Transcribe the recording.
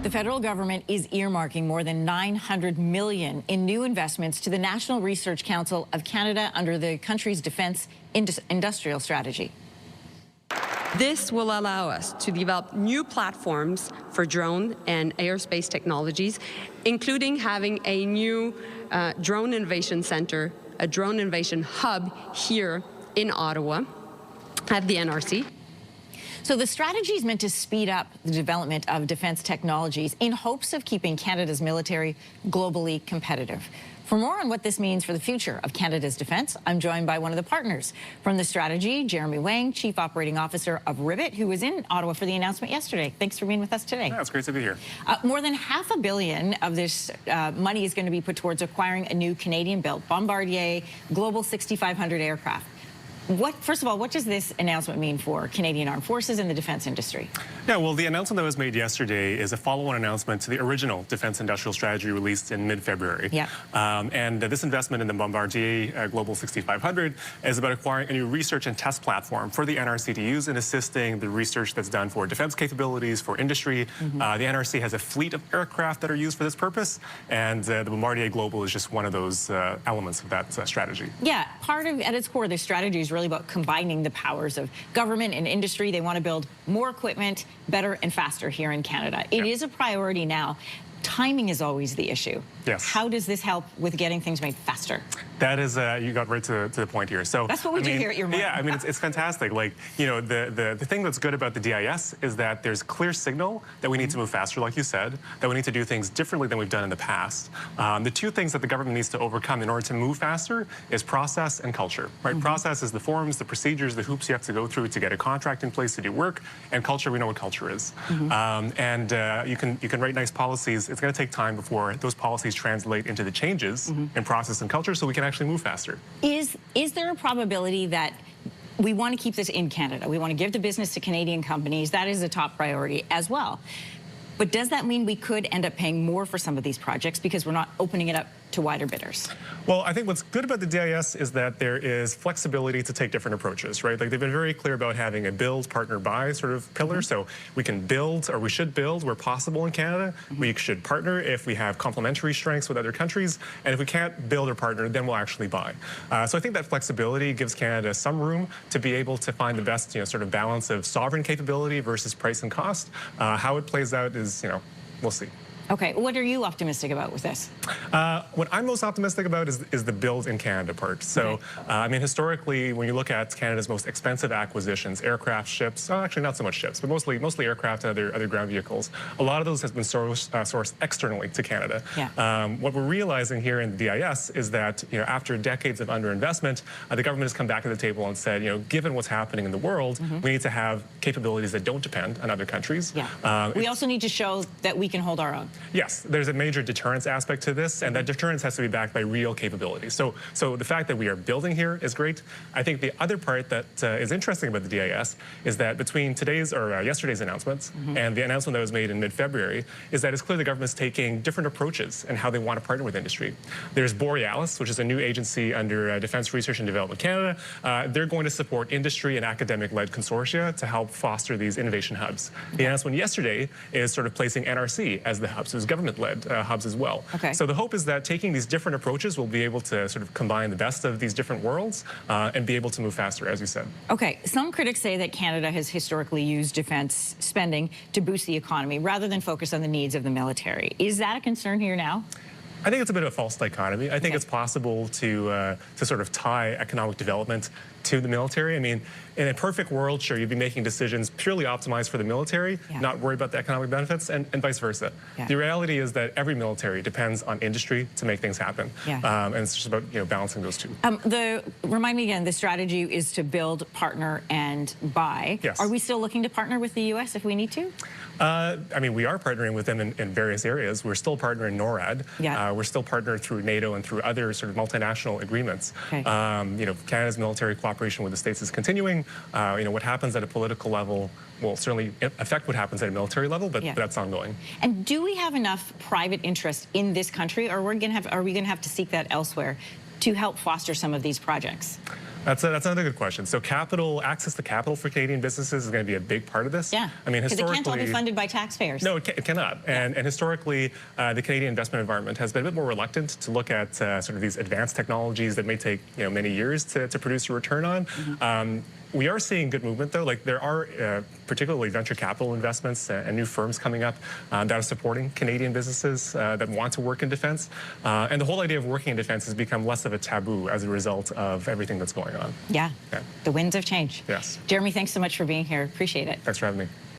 The federal government is earmarking more than $900 million in new investments to the National Research Council of Canada under the country's defense industrial strategy. This will allow us to develop new platforms for drone and aerospace technologies, including having a new drone innovation center, a drone innovation hub here in Ottawa at the NRC. So the strategy is meant to speed up the development of defense technologies in hopes of keeping Canada's military globally competitive. For more on what this means for the future of Canada's defense, I'm joined by one of the partners from the strategy, Jeremy Wang, Chief Operating Officer of Rivet, who was in Ottawa for the announcement yesterday. Thanks for being with us today. Yeah, it's great to be here. More than $500 million of this money is going to be put towards acquiring a new Canadian-built Bombardier Global 6500 aircraft. First of all, what does this announcement mean for Canadian Armed Forces and the defense industry? Yeah, well, the announcement that was made yesterday is a follow-on announcement to the original defense industrial strategy released in mid-February. Yeah. And this investment in the Bombardier Global 6500 is about acquiring a new research and test platform for the NRC to use in assisting the research that's done for defense capabilities, for industry. The NRC has a fleet of aircraft that are used for this purpose, and the Bombardier Global is just one of those elements of that strategy. Yeah, at its core, this strategy is really about combining the powers of government and industry. They want to build more equipment, better and faster here in Canada. It is a priority now. Timing is always the issue. Yes. How does this help with getting things made faster? That is, you got right to the point here. So that's what we do here at your mind. Yeah, I mean, it's fantastic. Like, you know, the thing that's good about the DIS is that there's clear signal that we need to move faster, like you said, that we need to do things differently than we've done in the past. The two things that the government needs to overcome in order to move faster is process and culture, right? Process is the forms, the procedures, the hoops you have to go through to get a contract in place to do work, and culture, we know what culture is. You can write nice policies. It's going to take time before those policies translate into the changes in process and culture so we can actually move faster. Is there a probability that we want to keep this in Canada? We want to give the business to Canadian companies. That is a top priority as well. But does that mean we could end up paying more for some of these projects because we're not opening it up to wider bidders? Well, I think what's good about the DIS is that there is flexibility to take different approaches, right? Like, they've been very clear about having a build, partner, buy sort of pillar. So we can build, or we should build where possible in Canada. We should partner if we have complementary strengths with other countries. And if we can't build or partner, then we'll actually buy. So I think that flexibility gives Canada some room to be able to find the best, sort of balance of sovereign capability versus price and cost. How it plays out is, we'll see. Okay, what are you optimistic about with this? What I'm most optimistic about is the build in Canada part. So, I mean, historically, when you look at Canada's most expensive acquisitions, aircraft, ships, actually not so much ships, but mostly aircraft and other ground vehicles, a lot of those has been sourced externally to Canada. Yeah. What we're realizing here in the DIS is that, after decades of underinvestment, the government has come back to the table and said, given what's happening in the world, we need to have capabilities that don't depend on other countries. Yeah. We also need to show that we can hold our own. Yes, there's a major deterrence aspect to this, and that deterrence has to be backed by real capabilities. So the fact that we are building here is great. I think the other part that is interesting about the DIS is that between yesterday's announcements and the announcement that was made in mid-February is that it's clear the government's taking different approaches in how they want to partner with industry. There's Borealis, which is a new agency under Defense Research and Development Canada. They're going to support industry and academic-led consortia to help foster these innovation hubs. The announcement yesterday is sort of placing NRC as the hub. So it's government-led hubs as well. Okay. So the hope is that taking these different approaches, we'll be able to sort of combine the best of these different worlds and be able to move faster, as you said. Okay. Some critics say that Canada has historically used defense spending to boost the economy rather than focus on the needs of the military. Is that a concern here now? I think it's a bit of a false dichotomy. I think it's possible to sort of tie economic development to the military. I mean, in a perfect world, sure, you'd be making decisions purely optimized for the military, not worry about the economic benefits, and vice versa. The reality is that every military depends on industry to make things happen. And it's just about balancing those two. Remind me again, the strategy is to build, partner, and buy. Yes. Are we still looking to partner with the U.S. if we need to? I mean, we are partnering with them in various areas. We're still partnering in NORAD. We're still partnered through NATO and through other sort of multinational agreements. Okay. Canada's military cooperation with the states is continuing. What happens at a political level will certainly affect what happens at a military level, but that's ongoing. And do we have enough private interest in this country, or are we going to have to seek that elsewhere to help foster some of these projects? That's another good question. So access to capital for Canadian businesses is going to be a big part of this. Yeah, I mean, because it historically, can't all be funded by taxpayers. No, it cannot. And historically, the Canadian investment environment has been a bit more reluctant to look at sort of these advanced technologies that may take many years to produce a return on. We are seeing good movement, though. Like, there are particularly venture capital investments and new firms coming up that are supporting Canadian businesses that want to work in defense. And the whole idea of working in defense has become less of a taboo as a result of everything that's going on. Yeah, the winds of change. Yes. Jeremy, thanks so much for being here. Appreciate it. Thanks for having me.